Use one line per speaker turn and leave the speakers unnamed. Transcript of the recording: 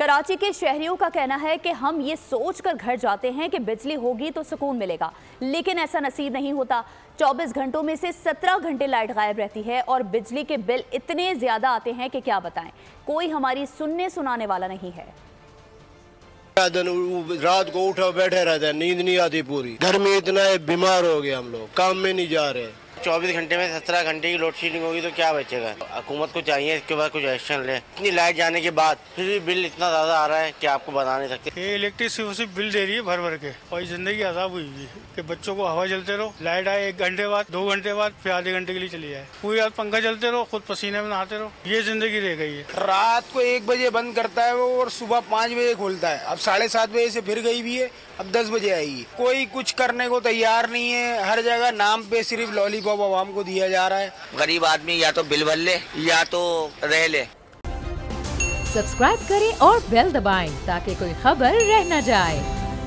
कराची के शहरियों का कहना है कि हम ये सोचकर घर जाते हैं कि बिजली होगी तो सुकून मिलेगा, लेकिन ऐसा नसीब नहीं होता। 24 घंटों में से 17 घंटे लाइट गायब रहती है और बिजली के बिल इतने ज्यादा आते हैं कि क्या बताएं। कोई हमारी सुनने सुनाने वाला नहीं है।
रात को उठा बैठे रहते हैं, नींद नहीं आती पूरी। घर में इतना बीमार हो गए हम लोग, काम में नहीं जा रहे।
24 घंटे में 17 घंटे की लोड शेडिंग होगी तो क्या बचेगा। हुकूमत को चाहिए इसके बाद कुछ एक्शन ले। इतनी लाइट जाने के बाद फिर भी बिल इतना ज्यादा आ रहा है कि आपको बता नहीं सकते।
ये इलेक्ट्रिसिटी बिल दे रही है भर भर के, और जिंदगी अजाब हुई है कि बच्चों को हवा चलते रहो, लाइट आए 1 घंटे बाद 2 घंटे बाद फिर आधे घंटे के लिए चली जाए, पूरी रात पंखा चलते रहो, खुद पसीने में नहाते रहो, ये जिंदगी रह गई है।
रात को 1 बजे बंद करता है वो और सुबह 5 बजे खोलता है। अब 7:30 बजे से फिर गई भी है, अब 10 बजे आएगी। कोई कुछ करने को तैयार नहीं है। हर जगह नाम पे सिर्फ लॉलीपॉप आवाम को दिया जा रहा है।
गरीब आदमी या तो बिल भर ले या तो रह ले।
सब्सक्राइब करें और बेल दबाएं ताकि कोई खबर रह न जाए।